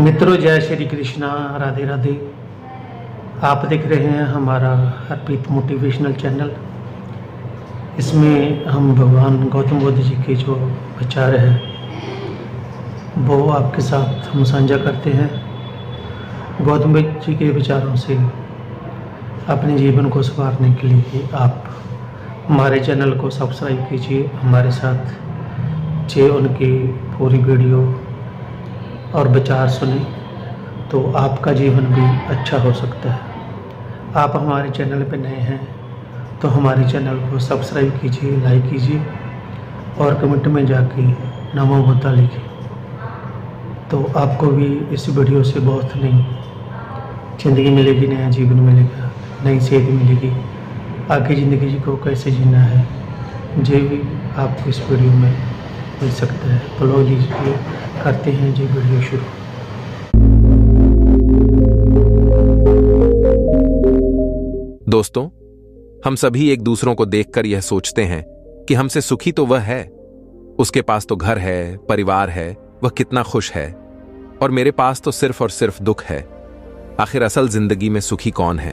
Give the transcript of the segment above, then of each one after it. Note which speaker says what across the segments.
Speaker 1: मित्रों, जय श्री कृष्णा, राधे राधे। आप देख रहे हैं हमारा अर्पित मोटिवेशनल चैनल। इसमें हम भगवान गौतम बुद्ध जी के जो विचार है वो आपके साथ हम साझा करते हैं। गौतम बुद्ध जी के विचारों से अपने जीवन को संवारने के लिए आप हमारे चैनल को सब्सक्राइब कीजिए, हमारे साथ जे उनकी पूरी वीडियो और विचार सुने तो आपका जीवन भी अच्छा हो सकता है। आप हमारे चैनल पर नए हैं तो हमारे चैनल को सब्सक्राइब कीजिए, लाइक कीजिए और कमेंट में जाके नमो बुद्धा लिखिए, तो आपको भी इस वीडियो से बहुत नई ज़िंदगी मिलेगी, नया जीवन मिलेगा, नई सेहत मिलेगी। आगे ज़िंदगी को कैसे जीना है ये भी आपको इस वीडियो में मिल सकता है। तो लो लीजिए, करते हैं जी वीडियो शुरू।
Speaker 2: दोस्तों, हम सभी एक दूसरों को देखकर यह सोचते हैं कि हमसे सुखी तो वह है, उसके पास तो घर है, परिवार है, वह कितना खुश है, और मेरे पास तो सिर्फ और सिर्फ दुख है। आखिर असल जिंदगी में सुखी कौन है?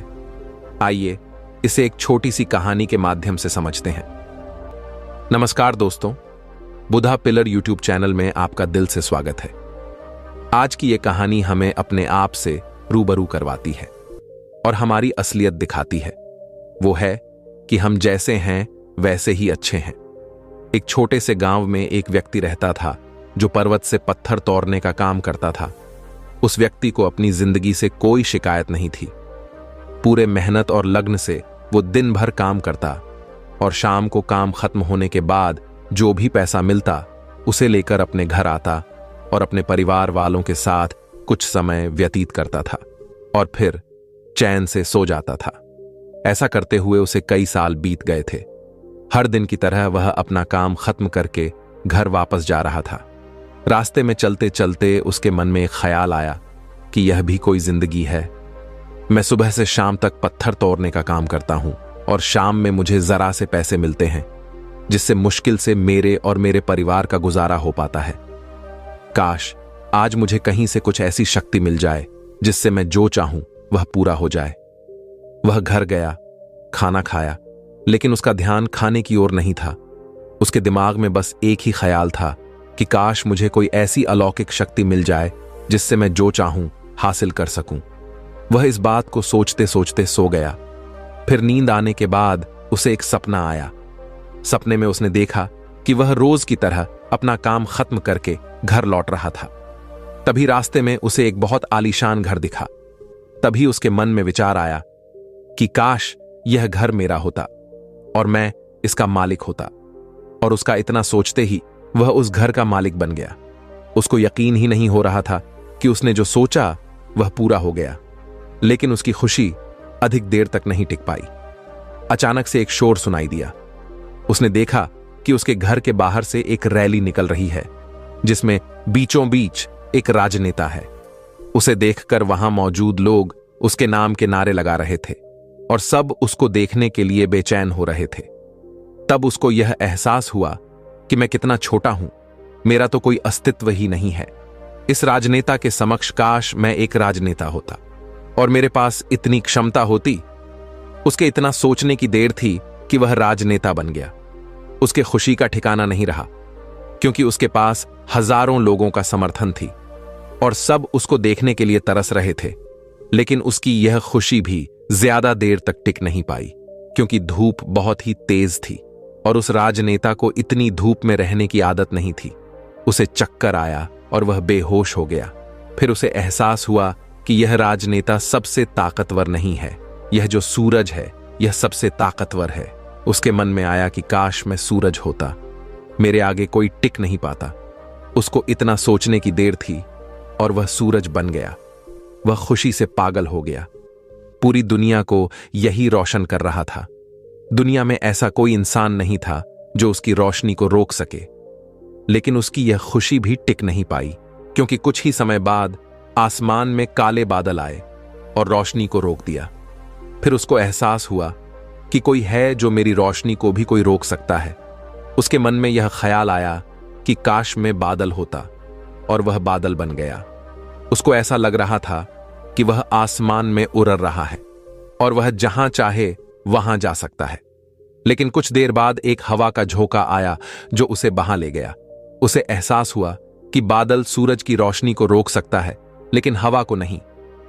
Speaker 2: आइए इसे एक छोटी सी कहानी के माध्यम से समझते हैं। नमस्कार दोस्तों, बुधा पिलर यूट्यूब चैनल में आपका दिल से स्वागत है। आज की यह कहानी हमें अपने आप से रूबरू करवाती है और हमारी असलियत दिखाती है। वो है कि हम जैसे हैं वैसे ही अच्छे हैं। एक छोटे से गांव में एक व्यक्ति रहता था जो पर्वत से पत्थर तोड़ने का काम करता था। उस व्यक्ति को अपनी जिंदगी से कोई शिकायत नहीं थी। पूरे मेहनत और लगन से वो दिन भर काम करता और शाम को काम खत्म होने के बाद जो भी पैसा मिलता उसे लेकर अपने घर आता और अपने परिवार वालों के साथ कुछ समय व्यतीत करता था और फिर चैन से सो जाता था। ऐसा करते हुए उसे कई साल बीत गए थे। हर दिन की तरह वह अपना काम खत्म करके घर वापस जा रहा था। रास्ते में चलते चलते उसके मन में एक ख्याल आया कि यह भी कोई जिंदगी है। मैं सुबह से शाम तक पत्थर तोड़ने का काम करता हूं और शाम में मुझे जरा से पैसे मिलते हैं जिससे मुश्किल से मेरे और मेरे परिवार का गुजारा हो पाता है। काश आज मुझे कहीं से कुछ ऐसी शक्ति मिल जाए जिससे मैं जो चाहूं वह पूरा हो जाए। वह घर गया, खाना खाया, लेकिन उसका ध्यान खाने की ओर नहीं था। उसके दिमाग में बस एक ही ख्याल था कि काश मुझे कोई ऐसी अलौकिक शक्ति मिल जाए जिससे मैं जो चाहूं हासिल कर सकूं। वह इस बात को सोचते सोचते सो गया। फिर नींद आने के बाद उसे एक सपना आया। सपने में उसने देखा कि वह रोज की तरह अपना काम खत्म करके घर लौट रहा था। तभी रास्ते में उसे एक बहुत आलीशान घर दिखा। तभी उसके मन में विचार आया कि काश यह घर मेरा होता और मैं इसका मालिक होता। और उसका इतना सोचते ही वह उस घर का मालिक बन गया। उसको यकीन ही नहीं हो रहा था कि उसने जो सोचा वह पूरा हो गया, लेकिन उसकी खुशी अधिक देर तक नहीं टिक पाई। अचानक से एक शोर सुनाई दिया। उसने देखा कि उसके घर के बाहर से एक रैली निकल रही है जिसमें बीचों बीच एक राजनेता है। उसे देखकर वहां मौजूद लोग उसके नाम के नारे लगा रहे थे और सब उसको देखने के लिए बेचैन हो रहे थे। तब उसको यह एहसास हुआ कि मैं कितना छोटा हूं, मेरा तो कोई अस्तित्व ही नहीं है। इस राजनेता के समक्ष काश मैं एक राजनेता होता और मेरे पास इतनी क्षमता होती। उसके इतना सोचने की देर थी कि वह राजनेता बन गया। उसके खुशी का ठिकाना नहीं रहा क्योंकि उसके पास हजारों लोगों का समर्थन थी और सब उसको देखने के लिए तरस रहे थे। लेकिन उसकी यह खुशी भी ज्यादा देर तक टिक नहीं पाई क्योंकि धूप बहुत ही तेज थी और उस राजनेता को इतनी धूप में रहने की आदत नहीं थी। उसे चक्कर आया और वह बेहोश हो गया। फिर उसे एहसास हुआ कि यह राजनेता सबसे ताकतवर नहीं है, यह जो सूरज है यह सबसे ताकतवर है। उसके मन में आया कि काश मैं सूरज होता, मेरे आगे कोई टिक नहीं पाता। उसको इतना सोचने की देर थी और वह सूरज बन गया। वह खुशी से पागल हो गया। पूरी दुनिया को यही रोशन कर रहा था। दुनिया में ऐसा कोई इंसान नहीं था जो उसकी रोशनी को रोक सके। लेकिन उसकी यह खुशी भी टिक नहीं पाई क्योंकि कुछ ही समय बाद आसमान में काले बादल आए और रोशनी को रोक दिया। फिर उसको एहसास हुआ कि कोई है जो मेरी रोशनी को भी कोई रोक सकता है। उसके मन में यह ख्याल आया कि काश मैं बादल होता और वह बादल बन गया। उसको ऐसा लग रहा था कि वह आसमान में उड़ रहा है और वह जहां चाहे वहां जा सकता है। लेकिन कुछ देर बाद एक हवा का झोंका आया जो उसे बहा ले गया। उसे एहसास हुआ कि बादल सूरज की रोशनी को रोक सकता है, लेकिन हवा को नहीं,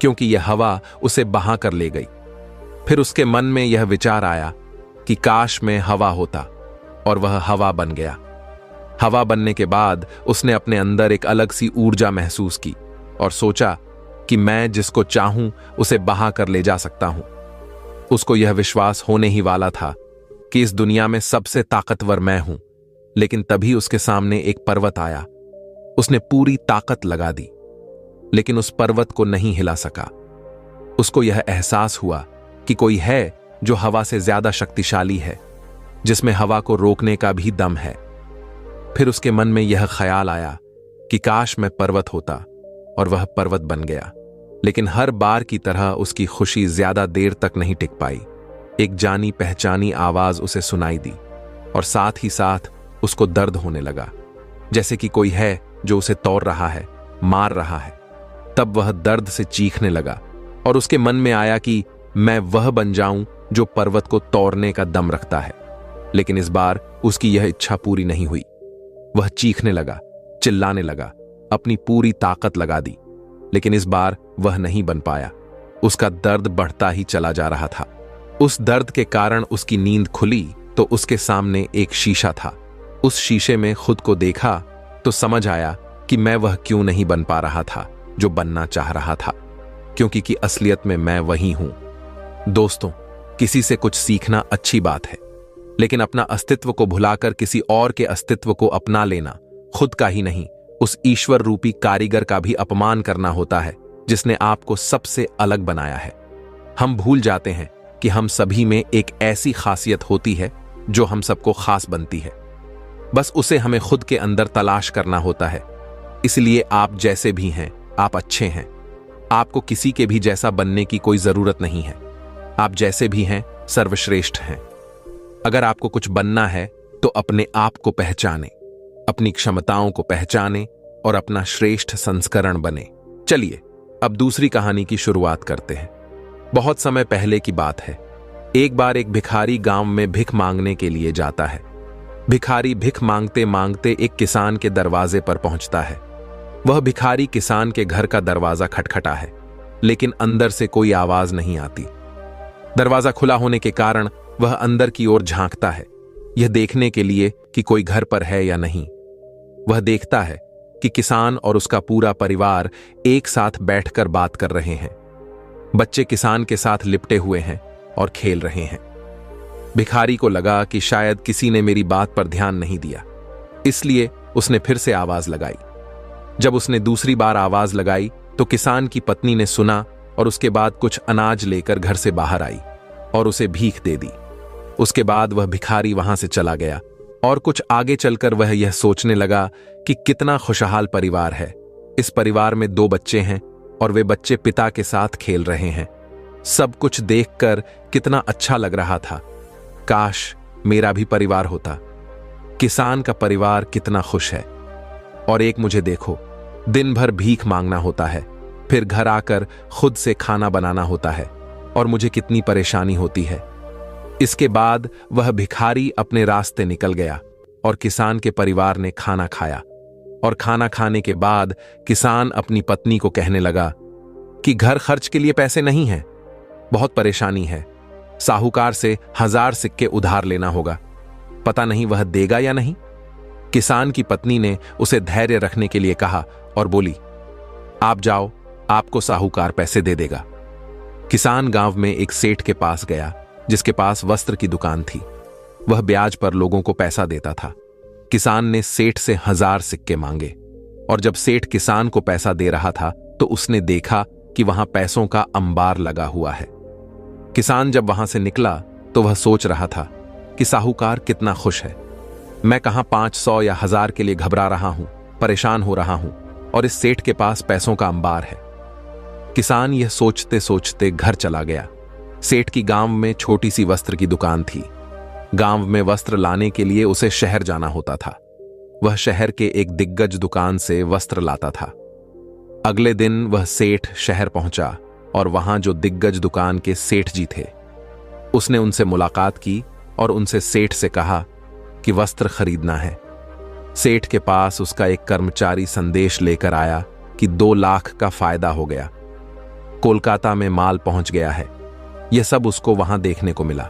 Speaker 2: क्योंकि यह हवा उसे बहा कर ले गई। फिर उसके मन में यह विचार आया कि काश में हवा होता, और वह हवा बन गया। हवा बनने के बाद उसने अपने अंदर एक अलग सी ऊर्जा महसूस की और सोचा कि मैं जिसको चाहूं उसे बहा कर ले जा सकता हूं। उसको यह विश्वास होने ही वाला था कि इस दुनिया में सबसे ताकतवर मैं हूं, लेकिन तभी उसके सामने एक पर्वत आया। उसने पूरी ताकत लगा दी, लेकिन उस पर्वत को नहीं हिला सका। उसको यह एहसास हुआ कि कोई है जो हवा से ज्यादा शक्तिशाली है, जिसमें हवा को रोकने का भी दम है। फिर उसके मन में यह ख्याल आया कि काश मैं पर्वत होता, और वह पर्वत बन गया। लेकिन हर बार की तरह उसकी खुशी ज्यादा देर तक नहीं टिक पाई। एक जानी पहचानी आवाज उसे सुनाई दी, और साथ ही साथ उसको दर्द होने लगा, जैसे कि कोई है जो उसे तोड़ रहा है, मार रहा है। तब वह दर्द से चीखने लगा, और उसके मन में आया कि मैं वह बन जाऊं जो पर्वत को तोड़ने का दम रखता है। लेकिन इस बार उसकी यह इच्छा पूरी नहीं हुई। वह चीखने लगा, चिल्लाने लगा, अपनी पूरी ताकत लगा दी, लेकिन इस बार वह नहीं बन पाया। उसका दर्द बढ़ता ही चला जा रहा था। उस दर्द के कारण उसकी नींद खुली तो उसके सामने एक शीशा था। उस शीशे में खुद को देखा तो समझ आया कि मैं वह क्यों नहीं बन पा रहा था जो बनना चाह रहा था, क्योंकि कि असलियत में मैं वही हूं। दोस्तों, किसी से कुछ सीखना अच्छी बात है, लेकिन अपना अस्तित्व को भुलाकर किसी और के अस्तित्व को अपना लेना खुद का ही नहीं, उस ईश्वर रूपी कारीगर का भी अपमान करना होता है जिसने आपको सबसे अलग बनाया है। हम भूल जाते हैं कि हम सभी में एक ऐसी खासियत होती है जो हम सबको खास बनती है। बस उसे हमें खुद के अंदर तलाश करना होता है। इसलिए आप जैसे भी हैं, आप अच्छे हैं। आपको किसी के भी जैसा बनने की कोई जरूरत नहीं है। आप जैसे भी हैं, सर्वश्रेष्ठ हैं। अगर आपको कुछ बनना है तो अपने आप को पहचाने, अपनी क्षमताओं को पहचाने और अपना श्रेष्ठ संस्करण बने। चलिए अब दूसरी कहानी की शुरुआत करते हैं। बहुत समय पहले की बात है। एक बार एक भिखारी गांव में भिख मांगने के लिए जाता है। भिखारी भिख मांगते मांगते एक किसान के दरवाजे पर पहुंचता है। वह भिखारी किसान के घर का दरवाजा खटखटा है, लेकिन अंदर से कोई आवाज नहीं आती। दरवाजा खुला होने के कारण वह अंदर की ओर झांकता है, यह देखने के लिए कि कोई घर पर है या नहीं। वह देखता है कि किसान और उसका पूरा परिवार एक साथ बैठकर बात कर रहे हैं। बच्चे किसान के साथ लिपटे हुए हैं और खेल रहे हैं। भिखारी को लगा कि शायद किसी ने मेरी बात पर ध्यान नहीं दिया, इसलिए उसने फिर से आवाज लगाई। जब उसने दूसरी बार आवाज लगाई तो किसान की पत्नी ने सुना और उसके बाद कुछ अनाज लेकर घर से बाहर आई और उसे भीख दे दी। उसके बाद वह भिखारी वहां से चला गया और कुछ आगे चलकर वह यह सोचने लगा कि कितना खुशहाल परिवार है। इस परिवार में 2 बच्चे हैं और वे बच्चे पिता के साथ खेल रहे हैं। सब कुछ देखकर कितना अच्छा लग रहा था। काश मेरा भी परिवार होता। किसान का परिवार कितना खुश है। और एक मुझे देखो, दिन भर भीख मांगना होता है, फिर घर आकर खुद से खाना बनाना होता है और मुझे कितनी परेशानी होती है। इसके बाद वह भिखारी अपने रास्ते निकल गया और किसान के परिवार ने खाना खाया। और खाना खाने के बाद किसान अपनी पत्नी को कहने लगा कि घर खर्च के लिए पैसे नहीं हैं, बहुत परेशानी है, साहूकार से 1000 सिक्के उधार लेना होगा, पता नहीं वह देगा या नहीं। किसान की पत्नी ने उसे धैर्य रखने के लिए कहा और बोली, आप जाओ, आपको साहूकार पैसे दे देगा। किसान गांव में एक सेठ के पास गया जिसके पास वस्त्र की दुकान थी। वह ब्याज पर लोगों को पैसा देता था। किसान ने सेठ से 1000 सिक्के मांगे और जब सेठ किसान को पैसा दे रहा था तो उसने देखा कि वहां पैसों का अंबार लगा हुआ है। किसान जब वहां से निकला तो वह सोच रहा था कि साहूकार कितना खुश है। मैं कहां 500 या 1000 के लिए घबरा रहा हूं, परेशान हो रहा हूं, और इस सेठ के पास पैसों का अंबार है। किसान यह सोचते सोचते घर चला गया। सेठ की गांव में छोटी सी वस्त्र की दुकान थी। गांव में वस्त्र लाने के लिए उसे शहर जाना होता था। वह शहर के एक दिग्गज दुकान से वस्त्र लाता था। अगले दिन वह सेठ शहर पहुंचा और वहां जो दिग्गज दुकान के सेठ जी थे, उसने उनसे मुलाकात की और उनसे सेठ से कहा कि वस्त्र खरीदना है। सेठ के पास उसका एक कर्मचारी संदेश लेकर आया कि 2 लाख का फायदा हो गया, कोलकाता में माल पहुंच गया है। यह सब उसको वहां देखने को मिला।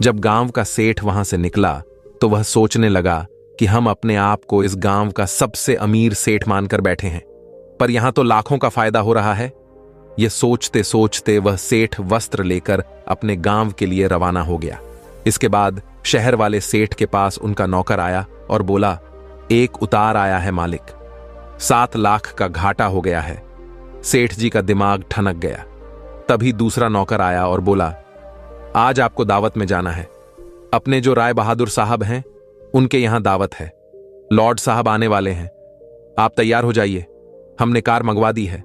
Speaker 2: जब गांव का सेठ वहां से निकला तो वह सोचने लगा कि हम अपने आप को इस गांव का सबसे अमीर सेठ मानकर बैठे हैं, पर यहां तो लाखों का फायदा हो रहा है। यह सोचते सोचते वह सेठ वस्त्र लेकर अपने गांव के लिए रवाना हो गया। इसके बाद शहर वाले सेठ के पास उनका नौकर आया और बोला, 1 उतार आया है मालिक, 7 लाख का घाटा हो गया है। सेठ जी का दिमाग ठनक गया। तभी दूसरा नौकर आया और बोला, आज आपको दावत में जाना है। अपने जो राय बहादुर साहब हैं उनके यहां दावत है। लॉर्ड साहब आने वाले हैं, आप तैयार हो जाइए, हमने कार मंगवा दी है।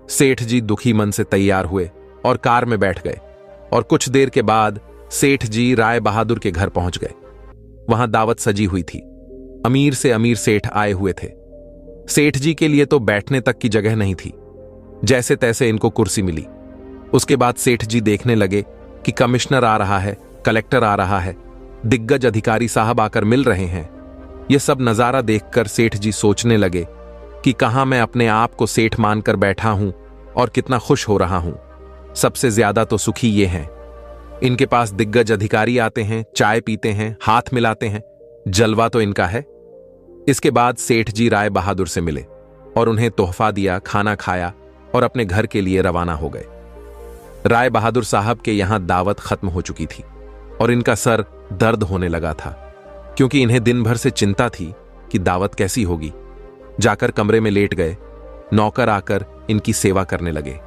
Speaker 2: सेठ जी दुखी मन से तैयार हुए और कार में बैठ गए और कुछ देर के बाद सेठ जी राय बहादुर के घर पहुंच गए। वहां दावत सजी हुई थी। अमीर से अमीर सेठ आए हुए थे। सेठ जी के लिए तो बैठने तक की जगह नहीं थी। जैसे तैसे इनको कुर्सी मिली। उसके बाद सेठ जी देखने लगे कि कमिश्नर आ रहा है, कलेक्टर आ रहा है, दिग्गज अधिकारी साहब आकर मिल रहे हैं। यह सब नजारा देखकर सेठ जी सोचने लगे कि कहां मैं अपने आप को सेठ मानकर बैठा हूं और कितना खुश हो रहा हूं। सबसे ज्यादा तो सुखी ये हैं। इनके पास दिग्गज अधिकारी आते हैं, चाय पीते हैं, हाथ मिलाते हैं, जलवा तो इनका है। इसके बाद सेठ जी राय बहादुर से मिले और उन्हें तोहफा दिया, खाना खाया और अपने घर के लिए रवाना हो गए। राय बहादुर साहब के यहां दावत खत्म हो चुकी थी और इनका सर दर्द होने लगा था, क्योंकि इन्हें दिन भर से चिंता थी कि दावत कैसी होगी। जाकर कमरे में लेट गए। नौकर आकर इनकी सेवा करने लगे।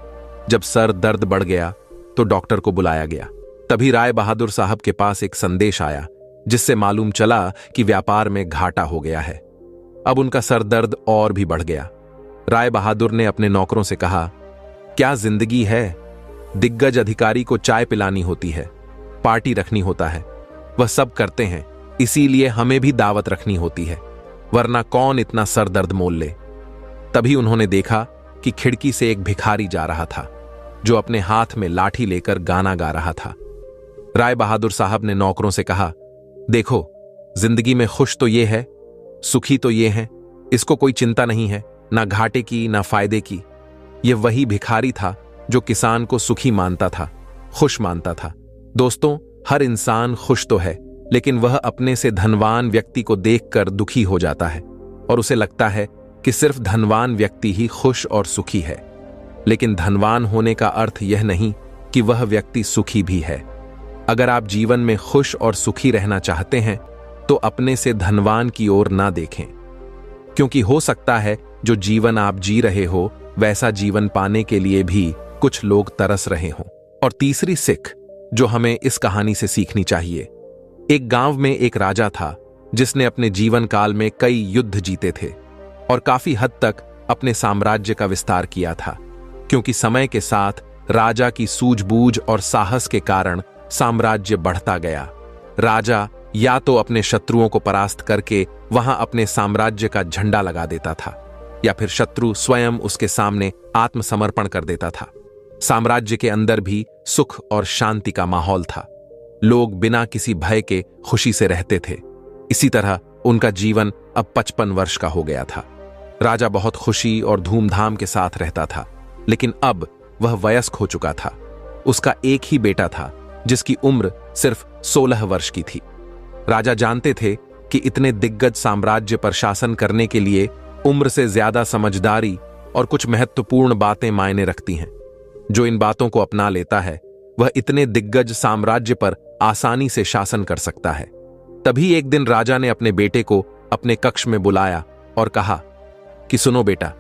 Speaker 2: जब सर दर्द बढ़ गया तो डॉक्टर को बुलाया गया। तभी राय बहादुर साहब के पास एक संदेश आया, जिससे मालूम चला कि व्यापार में घाटा हो गया है। अब उनका सर दर्द और भी बढ़ गया। राय बहादुर ने अपने नौकरों से कहा, क्या जिंदगी है? दिग्गज अधिकारी को चाय पिलानी होती है, पार्टी रखनी होता है, वह सब करते हैं, इसीलिए हमें भी दावत रखनी होती है, वरना कौन इतना सर दर्द मोल ले। तभी उन्होंने देखा कि खिड़की से एक भिखारी जा रहा था, जो अपने हाथ में लाठी लेकर गाना गा रहा था। राय बहादुर साहब ने नौकरों से कहा, देखो, जिंदगी में खुश तो ये है, सुखी तो ये है, इसको कोई चिंता नहीं है, ना घाटे की ना फायदे की। यह वही भिखारी था जो किसान को सुखी मानता था, खुश मानता था। दोस्तों, हर इंसान खुश तो है, लेकिन वह अपने से धनवान व्यक्ति को देखकर दुखी हो जाता है और उसे लगता है कि सिर्फ धनवान व्यक्ति ही खुश और सुखी है। लेकिन धनवान होने का अर्थ यह नहीं कि वह व्यक्ति सुखी भी है। अगर आप जीवन में खुश और सुखी रहना चाहते हैं तो अपने से धनवान की ओर ना देखें, क्योंकि हो सकता है जो जीवन आप जी रहे हो वैसा जीवन पाने के लिए भी कुछ लोग तरस रहे हों। और तीसरी सिख जो हमें इस कहानी से सीखनी चाहिए। एक गांव में एक राजा था जिसने अपने जीवन काल में कई युद्ध जीते थे और काफी हद तक अपने साम्राज्य का विस्तार किया था, क्योंकि समय के साथ राजा की सूझबूझ और साहस के कारण साम्राज्य बढ़ता गया। राजा या तो अपने शत्रुओं को परास्त करके वहां अपने साम्राज्य का झंडा लगा देता था, या फिर शत्रु स्वयं उसके सामने आत्मसमर्पण कर देता था। साम्राज्य के अंदर भी सुख और शांति का माहौल था। लोग बिना किसी भय के खुशी से रहते थे। इसी तरह उनका जीवन अब 55 वर्ष का हो गया था। राजा बहुत खुशी और धूमधाम के साथ रहता था, लेकिन अब वह वयस्क हो चुका था। उसका एक ही बेटा था जिसकी उम्र सिर्फ 16 वर्ष की थी। राजा जानते थे कि इतने दिग्गज साम्राज्य पर शासन करने के लिए उम्र से ज्यादा समझदारी और कुछ महत्वपूर्ण बातें मायने रखती हैं। जो इन बातों को अपना लेता है वह इतने दिग्गज साम्राज्य पर आसानी से शासन कर सकता है। तभी एक दिन राजा ने अपने बेटे को अपने कक्ष में बुलाया और कहा कि सुनो बेटा,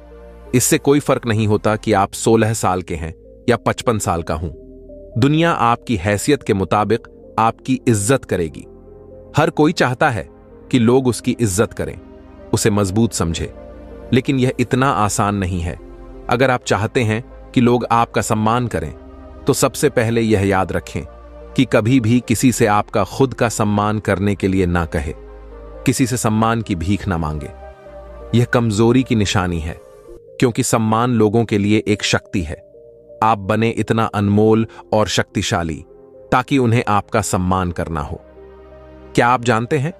Speaker 2: इससे कोई फर्क नहीं होता कि आप 16 साल के हैं या 55 साल का हूं। दुनिया आपकी हैसियत के मुताबिक आपकी इज्जत करेगी। हर कोई चाहता है कि लोग उसकी इज्जत करें, उसे मजबूत समझे, लेकिन यह इतना आसान नहीं है। अगर आप चाहते हैं कि लोग आपका सम्मान करें तो सबसे पहले यह याद रखें कि कभी भी किसी से आपका खुद का सम्मान करने के लिए ना कहे, किसी से सम्मान की भीख ना मांगे। यह कमजोरी की निशानी है। क्योंकि सम्मान लोगों के लिए एक शक्ति है। आप बने इतना अनमोल और शक्तिशाली ताकि उन्हें आपका सम्मान करना हो। क्या आप जानते हैं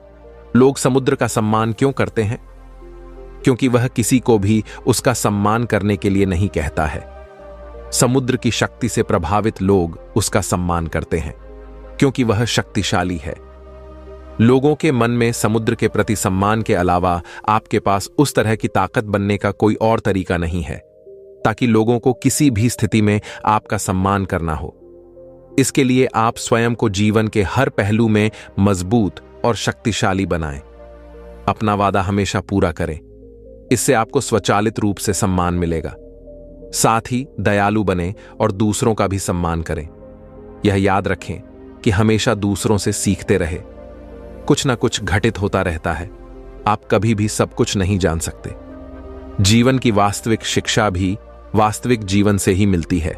Speaker 2: लोग समुद्र का सम्मान क्यों करते हैं? क्योंकि वह किसी को भी उसका सम्मान करने के लिए नहीं कहता है। समुद्र की शक्ति से प्रभावित लोग उसका सम्मान करते हैं क्योंकि वह शक्तिशाली है। लोगों के मन में समुद्र के प्रति सम्मान के अलावा आपके पास उस तरह की ताकत बनने का कोई और तरीका नहीं है ताकि लोगों को किसी भी स्थिति में आपका सम्मान करना हो। इसके लिए आप स्वयं को जीवन के हर पहलू में मजबूत और शक्तिशाली बनाएं। अपना वादा हमेशा पूरा करें, इससे आपको स्वचालित रूप से सम्मान मिलेगा। साथ ही दयालु बने और दूसरों का भी सम्मान करें। यह याद रखें कि हमेशा दूसरों से सीखते रहे। कुछ ना कुछ घटित होता रहता है, आप कभी भी सब कुछ नहीं जान सकते। जीवन की वास्तविक शिक्षा भी वास्तविक जीवन से ही मिलती है।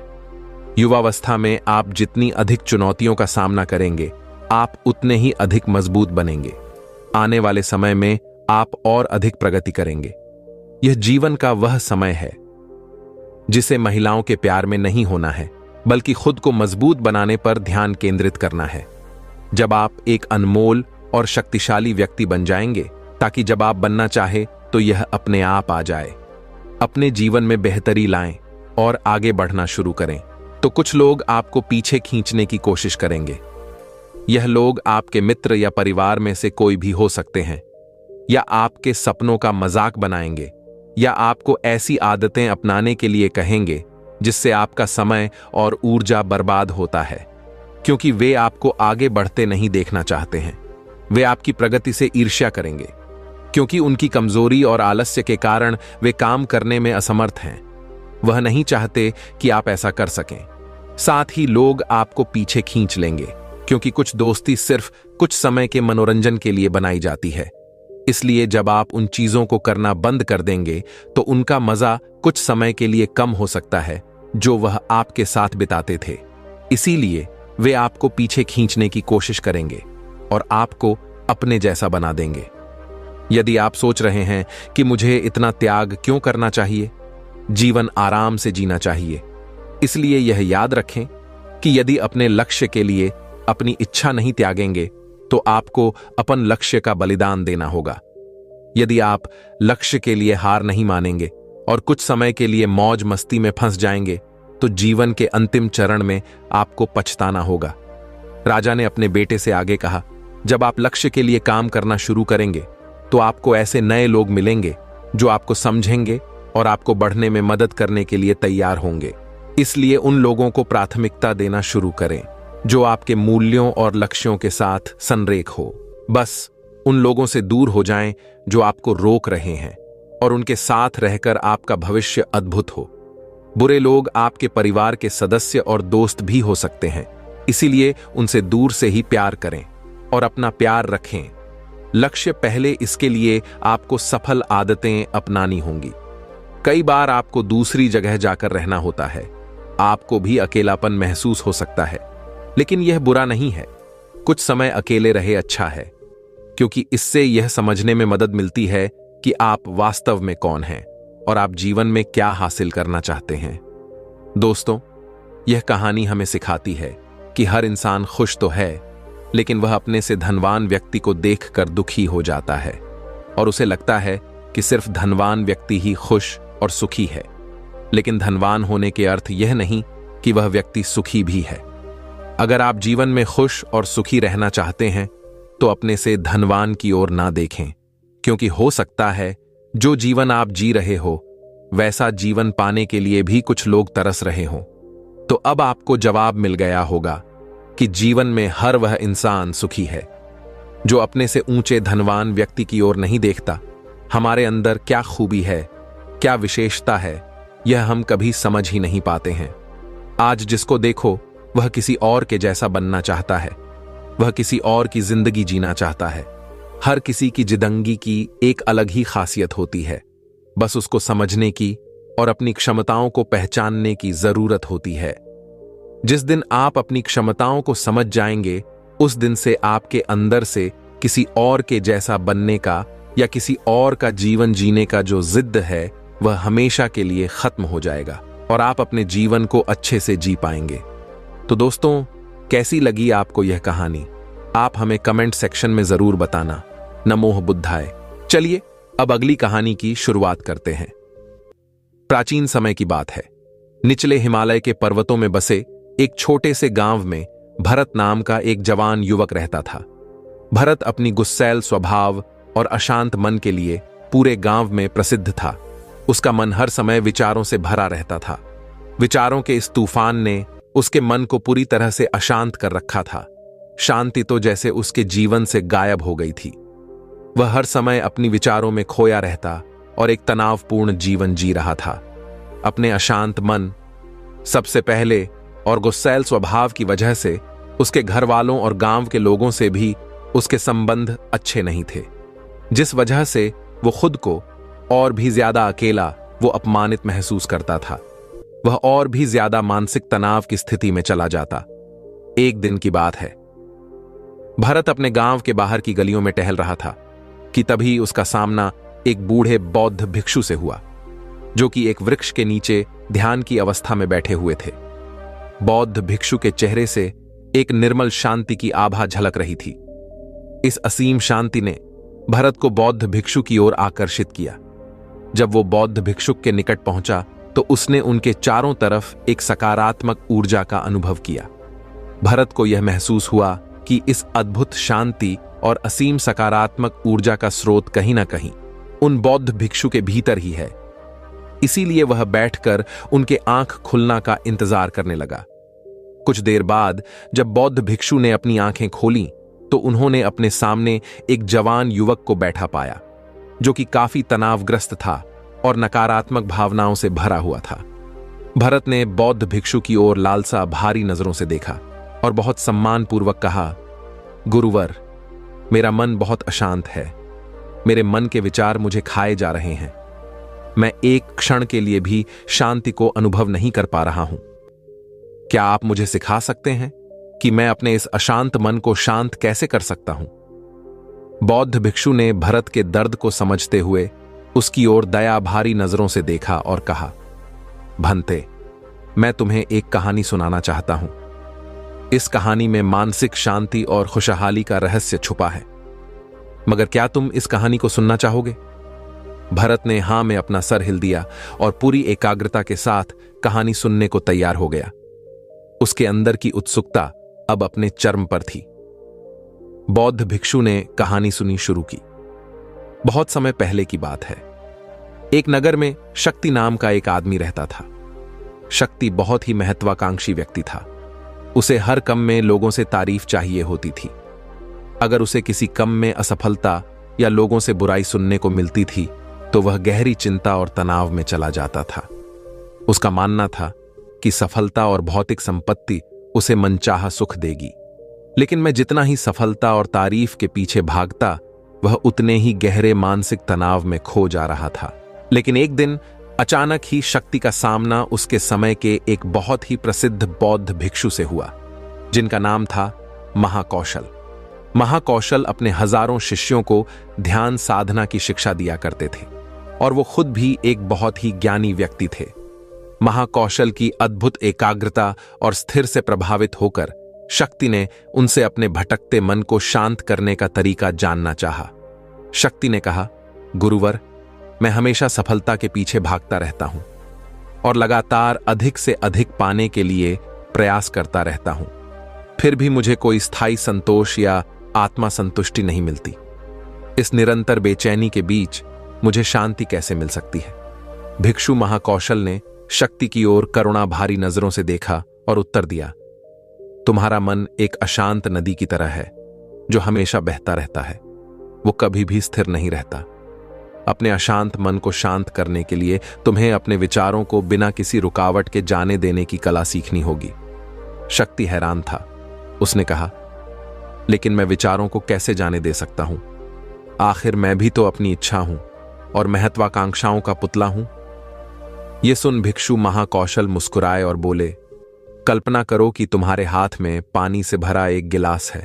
Speaker 2: युवावस्था में आप जितनी अधिक चुनौतियों का सामना करेंगे, आप उतने ही अधिक मजबूत बनेंगे। आने वाले समय में आप और अधिक प्रगति करेंगे। यह जीवन का वह समय है जिसे महिलाओं के प्यार में नहीं होना है, बल्कि खुद को मजबूत बनाने पर ध्यान केंद्रित करना है। जब आप एक अनमोल और शक्तिशाली व्यक्ति बन जाएंगे, ताकि जब आप बनना चाहे तो यह अपने आप आ जाए। अपने जीवन में बेहतरी लाएं और आगे बढ़ना शुरू करें, तो कुछ लोग आपको पीछे खींचने की कोशिश करेंगे। यह लोग आपके मित्र या परिवार में से कोई भी हो सकते हैं, या आपके सपनों का मजाक बनाएंगे, या आपको ऐसी आदतें अपनाने के लिए कहेंगे जिससे आपका समय और ऊर्जा बर्बाद होता है, क्योंकि वे आपको आगे बढ़ते नहीं देखना चाहते हैं। वे आपकी प्रगति से ईर्ष्या करेंगे, क्योंकि उनकी कमजोरी और आलस्य के कारण वे काम करने में असमर्थ हैं। वह नहीं चाहते कि आप ऐसा कर सकें। साथ ही लोग आपको पीछे खींच लेंगे, क्योंकि कुछ दोस्ती सिर्फ कुछ समय के मनोरंजन के लिए बनाई जाती है। इसलिए जब आप उन चीजों को करना बंद कर देंगे, तो उनका मजा कुछ समय के लिए कम हो सकता है जो वह आपके साथ बिताते थे। इसीलिए वे आपको पीछे खींचने की कोशिश करेंगे और आपको अपने जैसा बना देंगे। यदि आप सोच रहे हैं कि मुझे इतना त्याग क्यों करना चाहिए, जीवन आराम से जीना चाहिए, इसलिए यह याद रखें कि यदि अपने लक्ष्य के लिए अपनी इच्छा नहीं त्यागेंगे, तो आपको अपन लक्ष्य का बलिदान देना होगा। यदि आप लक्ष्य के लिए हार नहीं मानेंगे और कुछ समय के लिए मौज मस्ती में फंस जाएंगे, तो जीवन के अंतिम चरण में आपको पछताना होगा। राजा ने अपने बेटे से आगे कहा, जब आप लक्ष्य के लिए काम करना शुरू करेंगे, तो आपको ऐसे नए लोग मिलेंगे जो आपको समझेंगे और आपको बढ़ने में मदद करने के लिए तैयार होंगे। इसलिए उन लोगों को प्राथमिकता देना शुरू करें जो आपके मूल्यों और लक्ष्यों के साथ संरेख हो। बस उन लोगों से दूर हो जाएं जो आपको रोक रहे हैं, और उनके साथ रहकर आपका भविष्य अद्भुत हो। बुरे लोग आपके परिवार के सदस्य और दोस्त भी हो सकते हैं, इसीलिए उनसे दूर से ही प्यार करें और अपना प्यार रखें। लक्ष्य पहले, इसके लिए आपको सफल आदतें अपनानी होंगी। कई बार आपको दूसरी जगह जाकर रहना होता है। आपको भी अकेलापन महसूस हो सकता है, लेकिन यह बुरा नहीं है। कुछ समय अकेले रहे अच्छा है, क्योंकि इससे यह समझने में मदद मिलती है कि आप वास्तव में कौन हैं और आप जीवन में क्या हासिल करना चाहते हैं। दोस्तों, यह कहानी हमें सिखाती है कि हर इंसान खुश तो है, लेकिन वह अपने से धनवान व्यक्ति को देखकर दुखी हो जाता है और उसे लगता है कि सिर्फ धनवान व्यक्ति ही खुश और सुखी है। लेकिन धनवान होने के अर्थ यह नहीं कि वह व्यक्ति सुखी भी है। अगर आप जीवन में खुश और सुखी रहना चाहते हैं, तो अपने से धनवान की ओर ना देखें, क्योंकि हो सकता है जो जीवन आप जी रहे हो, वैसा जीवन पाने के लिए भी कुछ लोग तरस रहे हों। तो अब आपको जवाब मिल गया होगा कि जीवन में हर वह इंसान सुखी है जो अपने से ऊंचे धनवान व्यक्ति की ओर नहीं देखता। हमारे अंदर क्या खूबी है, क्या विशेषता है, यह हम कभी समझ ही नहीं पाते हैं। आज जिसको देखो, वह किसी और के जैसा बनना चाहता है, वह किसी और की जिंदगी जीना चाहता है। हर किसी की जिंदगी की एक अलग ही खासियत होती है, बस उसको समझने की और अपनी क्षमताओं को पहचानने की जरूरत होती है। जिस दिन आप अपनी क्षमताओं को समझ जाएंगे, उस दिन से आपके अंदर से किसी और के जैसा बनने का या किसी और का जीवन जीने का जो जिद है, वह हमेशा के लिए खत्म हो जाएगा और आप अपने जीवन को अच्छे से जी पाएंगे। तो दोस्तों, कैसी लगी आपको यह कहानी? आप हमें कमेंट सेक्शन में जरूर बताना। नमोः बुद्धाय। चलिए अब अगली कहानी की शुरुआत करते हैं। प्राचीन समय की बात है। निचले हिमालय के पर्वतों में बसे एक छोटे से गांव में भरत नाम का एक जवान युवक रहता था। भरत अपनी गुस्सैल स्वभाव और अशांत मन के लिए पूरे गांव में प्रसिद्ध था। उसका मन हर समय विचारों से भरा रहता था। विचारों के इस तूफान ने उसके मन को पूरी तरह से अशांत कर रखा था। शांति तो जैसे उसके जीवन से गायब हो गई थी। वह हर समय अपनी विचारों में खोया रहता और एक तनावपूर्ण जीवन जी रहा था। अपने अशांत मन, सबसे पहले, और गुस्सैल स्वभाव की वजह से उसके घर वालों और गांव के लोगों से भी उसके संबंध अच्छे नहीं थे, जिस वजह से वो खुद को और भी ज्यादा अकेला वो अपमानित महसूस करता था। वह और भी ज्यादा मानसिक तनाव की स्थिति में चला जाता। एक दिन की बात है, भरत अपने गांव के बाहर की गलियों में टहल रहा था कि तभी उसका सामना एक बूढ़े बौद्ध भिक्षु से हुआ, जो कि एक वृक्ष के नीचे ध्यान की अवस्था में बैठे हुए थे। बौद्ध भिक्षु के चेहरे से एक निर्मल शांति की आभा झलक रही थी। इस असीम शांति ने भरत को बौद्ध भिक्षु की ओर आकर्षित किया। जब वो बौद्ध भिक्षुक के निकट पहुंचा तो उसने उनके चारों तरफ एक सकारात्मक ऊर्जा का अनुभव किया। भरत को यह महसूस हुआ कि इस अद्भुत शांति और असीम सकारात्मक ऊर्जा का स्रोत कहीं ना कहीं उन बौद्ध भिक्षु के भीतर ही है। इसीलिए वह बैठकर उनके आंख खुलना का इंतजार करने लगा। कुछ देर बाद जब बौद्ध भिक्षु ने अपनी आंखें खोलीं तो उन्होंने अपने सामने एक जवान युवक को बैठा पाया, जो कि काफी तनावग्रस्त था और नकारात्मक भावनाओं से भरा हुआ था। भरत ने बौद्ध भिक्षु की ओर लालसा भारी नजरों से देखा और बहुत सम्मानपूर्वक कहा, गुरुवर, मेरा मन बहुत अशांत है। मेरे मन के विचार मुझे खाए जा रहे हैं। मैं एक क्षण के लिए भी शांति को अनुभव नहीं कर पा रहा हूं। क्या आप मुझे सिखा सकते हैं कि मैं अपने इस अशांत मन को शांत कैसे कर सकता हूं? बौद्ध भिक्षु ने भरत के दर्द को समझते हुए उसकी ओर दया भारी नजरों से देखा और कहा, भंते, मैं तुम्हें एक कहानी सुनाना चाहता हूं। इस कहानी में मानसिक शांति और खुशहाली का रहस्य छुपा है। मगर क्या तुम इस कहानी को सुनना चाहोगे? भरत ने हां में अपना सर हिल दिया और पूरी एकाग्रता के साथ कहानी सुनने को तैयार हो गया। उसके अंदर की उत्सुकता अब अपने चरम पर थी। बौद्ध भिक्षु ने कहानी सुनी शुरू की। बहुत समय पहले की बात है। एक नगर में शक्ति नाम का एक आदमी रहता था। शक्ति बहुत ही महत्वाकांक्षी व्यक्ति था। उसे हर काम में लोगों से तारीफ चाहिए होती थी। अगर उसे किसी काम में असफलता या लोगों से बुराई सुनने को मिलती थी तो वह गहरी चिंता और तनाव में चला जाता था। उसका मानना था कि सफलता और भौतिक संपत्ति उसे मनचाहा सुख देगी, लेकिन मैं जितना ही सफलता और तारीफ के पीछे भागता, वह उतने ही गहरे मानसिक तनाव में खो जा रहा था। लेकिन एक दिन अचानक ही शक्ति का सामना उसके समय के एक बहुत ही प्रसिद्ध बौद्ध भिक्षु से हुआ, जिनका नाम था महाकौशल। महाकौशल अपने हजारों शिष्यों को ध्यान साधना की शिक्षा दिया करते थे और वो खुद भी एक बहुत ही ज्ञानी व्यक्ति थे। महाकौशल की अद्भुत एकाग्रता और स्थिर से प्रभावित होकर शक्ति ने उनसे अपने भटकते मन को शांत करने का तरीका जानना चाहा। शक्ति ने कहा, गुरुवर, मैं हमेशा सफलता के पीछे भागता रहता हूं और लगातार अधिक से अधिक पाने के लिए प्रयास करता रहता हूं, फिर भी मुझे कोई स्थायी संतोष या आत्मा संतुष्टि नहीं मिलती। इस निरंतर बेचैनी के बीच मुझे शांति कैसे मिल सकती है? भिक्षु महाकौशल ने शक्ति की ओर करुणा भारी नजरों से देखा और उत्तर दिया, तुम्हारा मन एक अशांत नदी की तरह है जो हमेशा बहता रहता है। वो कभी भी स्थिर नहीं रहता। अपने अशांत मन को शांत करने के लिए तुम्हें अपने विचारों को बिना किसी रुकावट के जाने देने की कला सीखनी होगी। शक्ति हैरान था। उसने कहा, लेकिन मैं विचारों को कैसे जाने दे सकता हूं? आखिर मैं भी तो अपनी इच्छा हूं और महत्वाकांक्षाओं का पुतला हूं। यह सुन भिक्षु महाकौशल मुस्कुराए और बोले, कल्पना करो कि तुम्हारे हाथ में पानी से भरा एक गिलास है।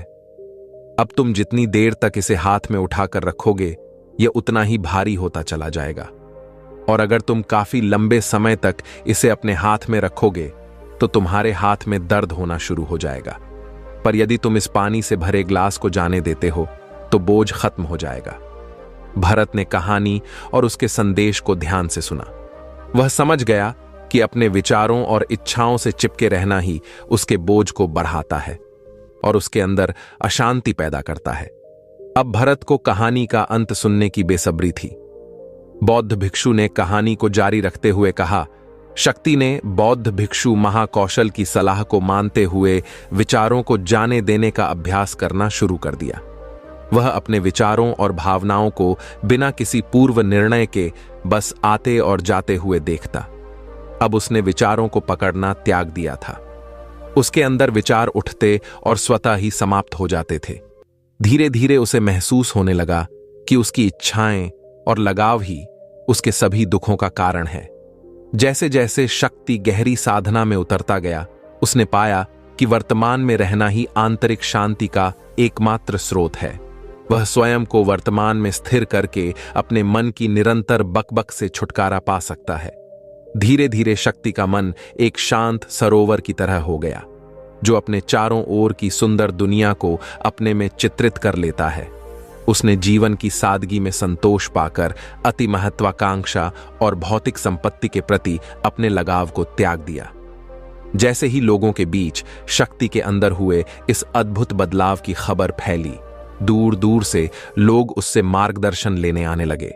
Speaker 2: अब तुम जितनी देर तक इसे हाथ में उठाकर रखोगे, यह उतना ही भारी होता चला जाएगा। और अगर तुम काफी लंबे समय तक इसे अपने हाथ में रखोगे तो तुम्हारे हाथ में दर्द होना शुरू हो जाएगा। पर यदि तुम इस पानी से भरे ग्लास को जाने देते हो तो बोझ खत्म हो जाएगा। भरत ने कहानी और उसके संदेश को ध्यान से सुना। वह समझ गया कि अपने विचारों और इच्छाओं से चिपके रहना ही उसके बोझ को बढ़ाता है और उसके अंदर अशांति पैदा करता है। अब भरत को कहानी का अंत सुनने की बेसब्री थी। बौद्ध भिक्षु ने कहानी को जारी रखते हुए कहा, शक्ति ने बौद्ध भिक्षु महाकौशल की सलाह को मानते हुए विचारों को जाने देने का अभ्यास करना शुरू कर दिया। वह अपने विचारों और भावनाओं को बिना किसी पूर्व निर्णय के बस आते और जाते हुए देखता। अब उसने विचारों को पकड़ना त्याग दिया था। उसके अंदर विचार उठते और स्वतः ही समाप्त हो जाते थे। धीरे धीरे उसे महसूस होने लगा कि उसकी इच्छाएं और लगाव ही उसके सभी दुखों का कारण है। जैसे जैसे शक्ति गहरी साधना में उतरता गया, उसने पाया कि वर्तमान में रहना ही आंतरिक शांति का एकमात्र स्रोत है। वह स्वयं को वर्तमान में स्थिर करके अपने मन की निरंतर बकबक से छुटकारा पा सकता है। धीरे धीरे शक्ति का मन एक शांत सरोवर की तरह हो गया, जो अपने चारों ओर की सुंदर दुनिया को अपने में चित्रित कर लेता है। उसने जीवन की सादगी में संतोष पाकर अति महत्वाकांक्षा और भौतिक संपत्ति के प्रति अपने लगाव को त्याग दिया। जैसे ही लोगों के बीच शक्ति के अंदर हुए इस अद्भुत बदलाव की खबर फैली, दूर दूर से लोग उससे मार्गदर्शन लेने आने लगे।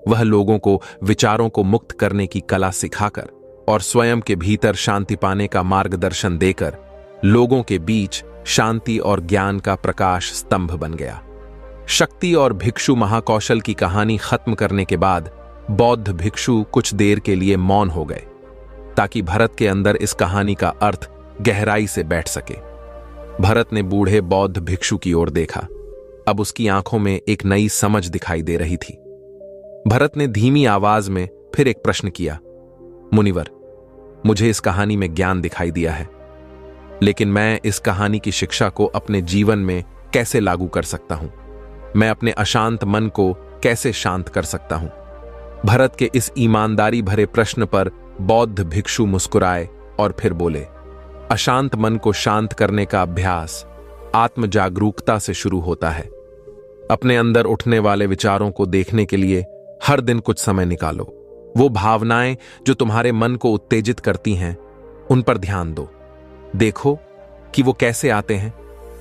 Speaker 2: वह लोगों को विचारों को मुक्त करने की कला सिखाकर और स्वयं के भीतर शांति पाने का मार्गदर्शन देकर लोगों के बीच शांति और ज्ञान का प्रकाश स्तंभ बन गया। शक्ति और भिक्षु महाकौशल की कहानी खत्म करने के बाद बौद्ध भिक्षु कुछ देर के लिए मौन हो गए, ताकि भरत के अंदर इस कहानी का अर्थ गहराई से बैठ सके। भरत ने बूढ़े बौद्ध भिक्षु की ओर देखा। अब उसकी आंखों में एक नई समझ दिखाई दे रही थी। भरत ने धीमी आवाज में फिर एक प्रश्न किया, मुनिवर, मुझे इस कहानी में ज्ञान दिखाई दिया है, लेकिन मैं इस कहानी की शिक्षा को अपने जीवन में कैसे लागू कर सकता हूं? मैं अपने अशांत मन को कैसे शांत कर सकता हूं? भरत के इस ईमानदारी भरे प्रश्न पर बौद्ध भिक्षु मुस्कुराए और फिर बोले, अशांत मन को शांत करने का अभ्यास आत्म जागरूकता से शुरू होता है। अपने अंदर उठने वाले विचारों को देखने के लिए हर दिन कुछ समय निकालो। वो भावनाएं जो तुम्हारे मन को उत्तेजित करती हैं, उन पर ध्यान दो। देखो कि वो कैसे आते हैं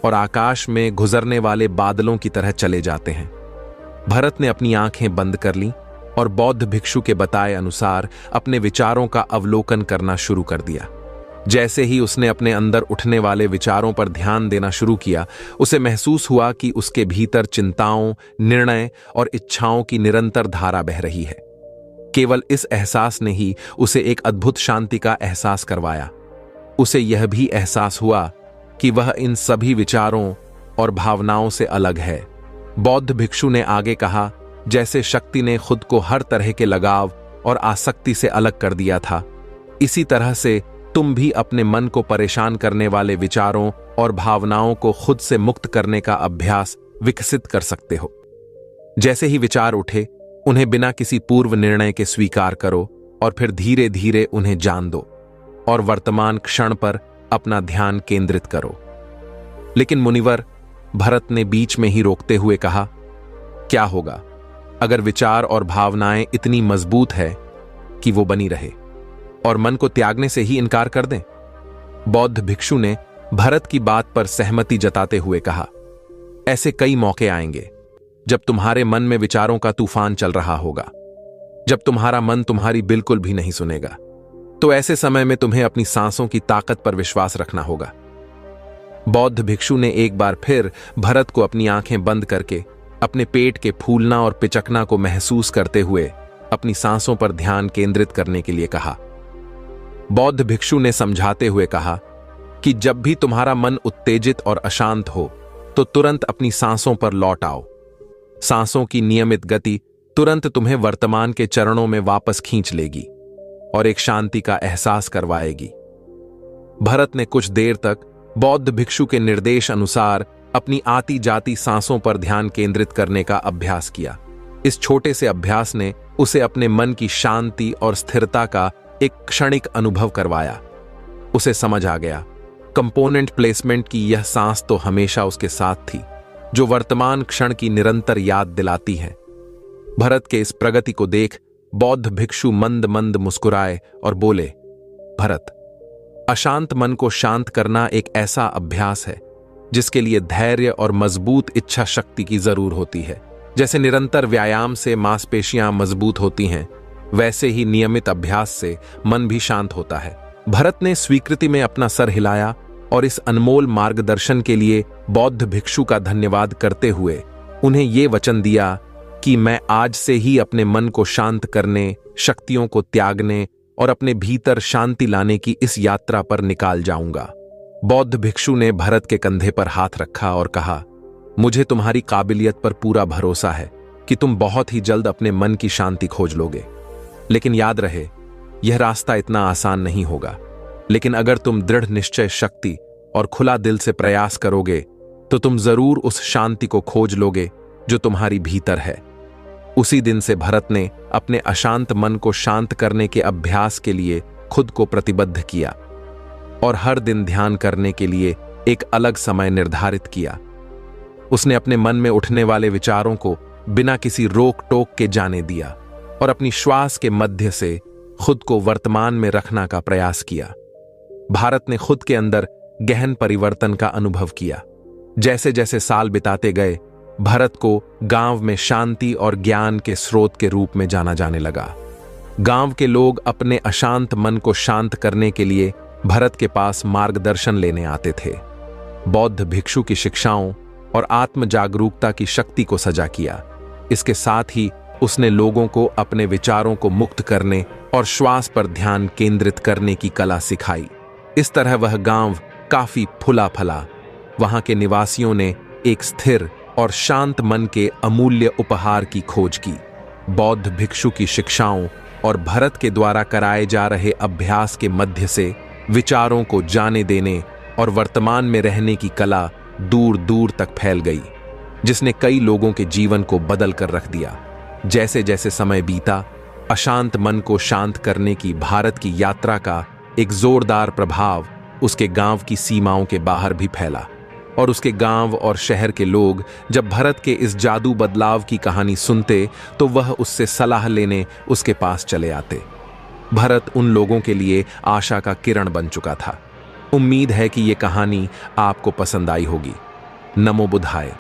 Speaker 2: और आकाश में गुजरने वाले बादलों की तरह चले जाते हैं। भरत ने अपनी आंखें बंद कर लीं और बौद्ध भिक्षु के बताए अनुसार अपने विचारों का अवलोकन करना शुरू कर दिया। जैसे ही उसने अपने अंदर उठने वाले विचारों पर ध्यान देना शुरू किया, उसे महसूस हुआ कि उसके भीतर चिंताओं, निर्णय और इच्छाओं की निरंतर धारा बह रही है। केवल इस एहसास ने ही उसे एक अद्भुत शांति का एहसास करवाया। उसे यह भी एहसास हुआ कि वह इन सभी विचारों और भावनाओं से अलग है। बौद्ध भिक्षु ने आगे कहा, जैसे शक्ति ने खुद को हर तरह के लगाव और आसक्ति से अलग कर दिया था, इसी तरह से तुम भी अपने मन को परेशान करने वाले विचारों और भावनाओं को खुद से मुक्त करने का अभ्यास विकसित कर सकते हो। जैसे ही विचार उठे, उन्हें बिना किसी पूर्व निर्णय के स्वीकार करो और फिर धीरे धीरे उन्हें जान दो और वर्तमान क्षण पर अपना ध्यान केंद्रित करो। लेकिन मुनिवर, भरत ने बीच में ही रोकते हुए कहा, क्या होगा अगर विचार और भावनाएं इतनी मजबूत है कि वो बनी रहे और मन को त्यागने से ही इनकार कर दें? बौद्ध भिक्षु ने भरत की बात पर सहमति जताते हुए कहा, ऐसे कई मौके आएंगे जब तुम्हारे मन में विचारों का तूफान चल रहा होगा, जब तुम्हारा मन तुम्हारी बिल्कुल भी नहीं सुनेगा। तो ऐसे समय में तुम्हें अपनी सांसों की ताकत पर विश्वास रखना होगा। बौद्ध भिक्षु ने एक बार फिर भरत को अपनी आंखें बंद करके अपने पेट के फूलना और पिचकना को महसूस करते हुए अपनी सांसों पर ध्यान केंद्रित करने के लिए कहा। बौद्ध भिक्षु ने समझाते हुए कहा कि जब भी तुम्हारा मन उत्तेजित और अशांत हो तो तुरंत अपनी सांसों पर लौट आओ। सांसों की नियमित गति तुरंत तुम्हें वर्तमान के चरणों में वापस खींच लेगी और एक शांति का एहसास करवाएगी। भरत ने कुछ देर तक बौद्ध भिक्षु के निर्देश अनुसार अपनी आती जाती सांसों पर ध्यान केंद्रित करने का अभ्यास किया। इस छोटे से अभ्यास ने उसे अपने मन की शांति और स्थिरता का एक क्षणिक अनुभव करवाया। उसे समझ आ गया, कंपोनेंट प्लेसमेंट की यह सांस तो हमेशा उसके साथ थी, जो वर्तमान क्षण की निरंतर याद दिलाती है। भरत के इस प्रगति को देख बौद्ध भिक्षु मंद मंद मुस्कुराए और बोले, भरत, अशांत मन को शांत करना एक ऐसा अभ्यास है जिसके लिए धैर्य और मजबूत इच्छा शक्ति की जरूर होती है। जैसे निरंतर व्यायाम से मांसपेशियां मजबूत होती हैं, वैसे ही नियमित अभ्यास से मन भी शांत होता है। भरत ने स्वीकृति में अपना सर हिलाया और इस अनमोल मार्गदर्शन के लिए बौद्ध भिक्षु का धन्यवाद करते हुए उन्हें ये वचन दिया कि मैं आज से ही अपने मन को शांत करने, शक्तियों को त्यागने और अपने भीतर शांति लाने की इस यात्रा पर निकाल जाऊंगा। बौद्ध भिक्षु ने भरत के कंधे पर हाथ रखा और कहा, मुझे तुम्हारी काबिलियत पर पूरा भरोसा है कि तुम बहुत ही जल्द अपने मन की शांति खोज लोगे। लेकिन याद रहे, यह रास्ता इतना आसान नहीं होगा, लेकिन अगर तुम दृढ़ निश्चय शक्ति और खुला दिल से प्रयास करोगे तो तुम जरूर उस शांति को खोज लोगे जो तुम्हारी भीतर है। उसी दिन से भरत ने अपने अशांत मन को शांत करने के अभ्यास के लिए खुद को प्रतिबद्ध किया और हर दिन ध्यान करने के लिए एक अलग समय निर्धारित किया। उसने अपने मन में उठने वाले विचारों को बिना किसी रोक टोक के जाने दिया और अपनी श्वास के मध्य से खुद को वर्तमान में रखना का प्रयास किया। भारत ने खुद के अंदर गहन परिवर्तन का अनुभव किया। जैसे जैसे साल बिताते गए, भरत को गांव में शांति और ज्ञान के स्रोत के रूप में जाना जाने लगा। गांव के लोग अपने अशांत मन को शांत करने के लिए भरत के पास मार्गदर्शन लेने आते थे। बौद्ध भिक्षु की शिक्षाओं और आत्म जागरूकता की शक्ति को सजा किया। इसके साथ ही उसने लोगों को अपने विचारों को मुक्त करने और श्वास पर ध्यान केंद्रित करने की कला सिखाई। इस तरह वह गांव काफी फूला फला। वहां के निवासियों ने एक स्थिर और शांत मन के अमूल्य उपहार की खोज की। बौद्ध भिक्षु की शिक्षाओं और भरत के द्वारा कराए जा रहे अभ्यास के मध्य से विचारों को जाने देने और वर्तमान में रहने की कला दूर दूर तक फैल गई, जिसने कई लोगों के जीवन को बदल कर रख दिया। जैसे जैसे समय बीता, अशांत मन को शांत करने की भारत की यात्रा का एक जोरदार प्रभाव उसके गांव की सीमाओं के बाहर भी फैला और उसके गांव और शहर के लोग जब भरत के इस जादू बदलाव की कहानी सुनते तो वह उससे सलाह लेने उसके पास चले आते। भरत उन लोगों के लिए आशा का किरण बन चुका था। उम्मीद है कि ये कहानी आपको पसंद आई होगी। नमो बुद्धाय।